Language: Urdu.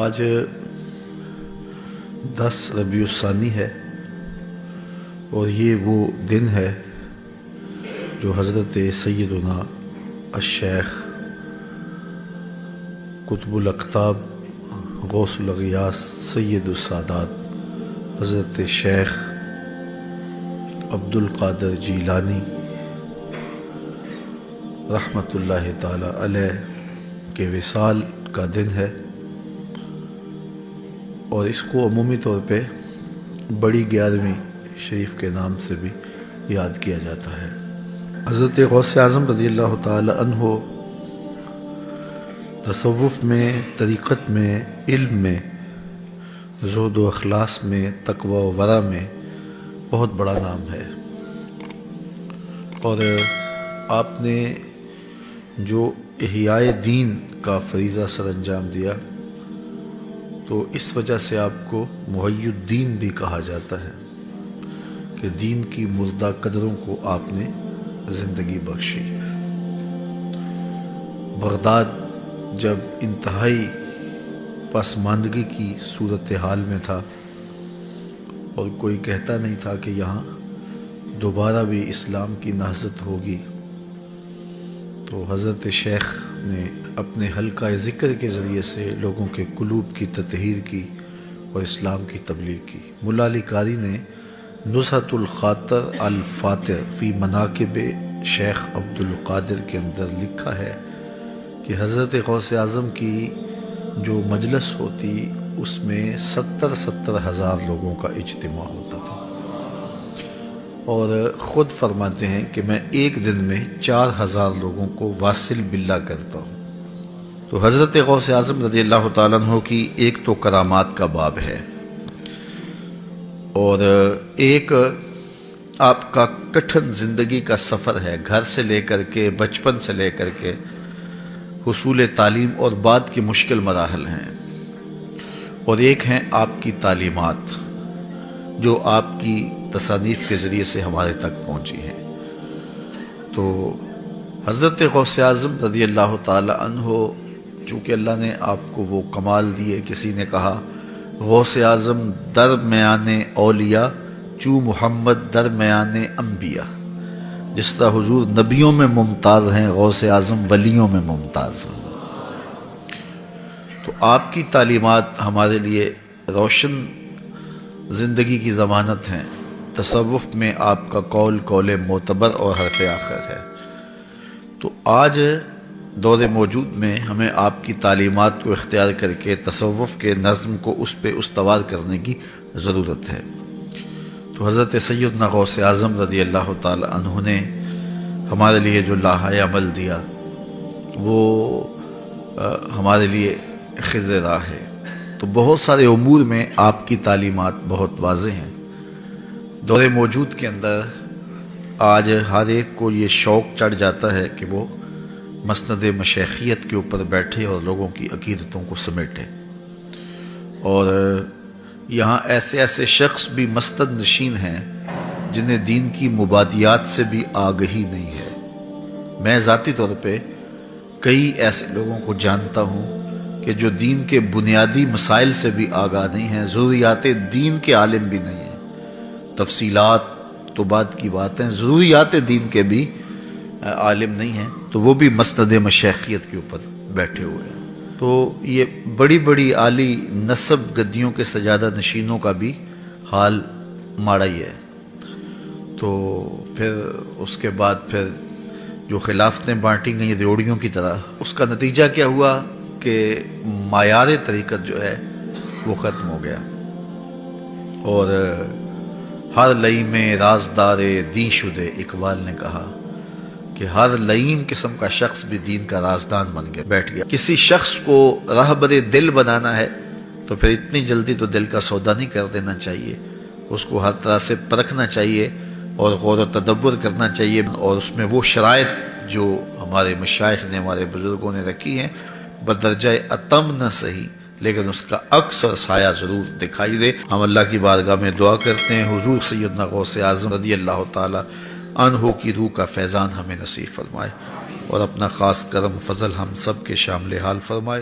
آج 10 ربیع الثانی ہے اور یہ وہ دن ہے جو حضرت سیدنا الشیخ قطب الاقطاب غوث الاغیاث سید السادات حضرت شیخ عبد القادر جیلانی رحمۃ اللہ تعالی علیہ کے وصال کا دن ہے، اور اس کو عمومی طور پہ بڑی 11ویں شریف کے نام سے بھی یاد کیا جاتا ہے۔ حضرت غوث اعظم رضی اللہ تعالی عنہ تصوف میں، طریقت میں، علم میں، زہد و اخلاص میں، تقوی و ورع میں بہت بڑا نام ہے، اور آپ نے جو احیاء دین کا فریضہ سر انجام دیا تو اس وجہ سے آپ کو محی الدین بھی کہا جاتا ہے کہ دین کی مردہ قدروں کو آپ نے زندگی بخشی۔ بغداد جب انتہائی پسماندگی کی صورتحال میں تھا اور کوئی کہتا نہیں تھا کہ یہاں دوبارہ بھی اسلام کی نہضت ہوگی، تو حضرت شیخ نے اپنے حلقہ ذکر کے ذریعے سے لوگوں کے قلوب کی تطہیر کی اور اسلام کی تبلیغ کی۔ ملا علی قاری نے نزہۃ الخاطر الفاتر فی مناقب شیخ عبد القادر کے اندر لکھا ہے کہ حضرت غوث اعظم کی جو مجلس ہوتی اس میں 70 ہزار لوگوں کا اجتماع ہوتا تھا، اور خود فرماتے ہیں کہ میں ایک دن میں 4000 لوگوں کو واصل باللہ کرتا ہوں۔ تو حضرت غوث اعظم رضی اللہ تعالیٰ عنہ کی ایک تو کرامات کا باب ہے، اور ایک آپ کا کٹھن زندگی کا سفر ہے، گھر سے لے کر کے، بچپن سے لے کر کے حصول تعلیم اور بعد کی مشکل مراحل ہیں، اور ایک ہیں آپ کی تعلیمات جو آپ کی تصانیف کے ذریعے سے ہمارے تک پہنچی ہیں۔ تو حضرت غوث اعظم رضی اللہ تعالی عنہ، چونکہ اللہ نے آپ کو وہ کمال دیے، کسی نے کہا غوث اعظم درمیان اولیاء چو محمد درمیان انبیاء، جس طرح حضور نبیوں میں ممتاز ہیں، غوث اعظم ولیوں میں ممتاز ہیں۔ تو آپ کی تعلیمات ہمارے لیے روشن زندگی کی ضمانت ہیں۔ تصوف میں آپ کا قول معتبر اور حرف آخر ہے۔ تو آج دور موجود میں ہمیں آپ کی تعلیمات کو اختیار کر کے تصوف کے نظم کو اس پہ استوار کرنے کی ضرورت ہے۔ تو حضرت سیدنا غوث اعظم رضی اللہ تعالی عنہ نے ہمارے لیے جو لاحہ عمل دیا وہ ہمارے لیے خضر راہ ہے۔ تو بہت سارے امور میں آپ کی تعلیمات بہت واضح ہیں۔ دور موجود کے اندر آج ہر ایک کو یہ شوق چڑھ جاتا ہے کہ وہ مسند مشیخیت کے اوپر بیٹھے اور لوگوں کی عقیدتوں کو سمیٹے، اور یہاں ایسے ایسے شخص بھی مسند نشین ہیں جنہیں دین کی مبادیات سے بھی آگہی نہیں ہے۔ میں ذاتی طور پہ کئی ایسے لوگوں کو جانتا ہوں کہ جو دین کے بنیادی مسائل سے بھی آگاہ نہیں ہیں، ضروریات دین کے عالم بھی نہیں ہیں، تفصیلات تو بعد کی بات ہیں، ضروریات دین کے بھی عالم نہیں ہیں، تو وہ بھی مسند مشیخیت کے اوپر بیٹھے ہوئے ہیں۔ تو یہ بڑی بڑی عالی نسب گدیوں کے سجادہ نشینوں کا بھی حال ماڑا ہی ہے۔ تو پھر اس کے بعد پھر جو خلافتیں بانٹی گئیں ریوڑیوں کی طرح، اس کا نتیجہ کیا ہوا کہ معیار طریقت جو ہے وہ ختم ہو گیا، اور ہر لئی میں رازدار دین شدے، اقبال نے کہا کہ ہر لئیم قسم کا شخص بھی دین کا رازدان بن کے بیٹھ گیا۔ کسی شخص کو راہبر دل بنانا ہے تو پھر اتنی جلدی تو دل کا سودا نہیں کر دینا چاہیے، اس کو ہر طرح سے پرکھنا چاہیے اور غور و تدبر کرنا چاہیے، اور اس میں وہ شرائط جو ہمارے مشائخ نے، ہمارے بزرگوں نے رکھی ہیں، بدرجہ اتم نہ صحیح لیکن اس کا عکس اور سایہ ضرور دکھائی دے۔ ہم اللہ کی بارگاہ میں دعا کرتے ہیں حضور سیدنا غوث اعظم رضی اللہ تعالی عنہ کی روح کا فیضان ہمیں نصیب فرمائے، اور اپنا خاص کرم فضل ہم سب کے شامل حال فرمائے۔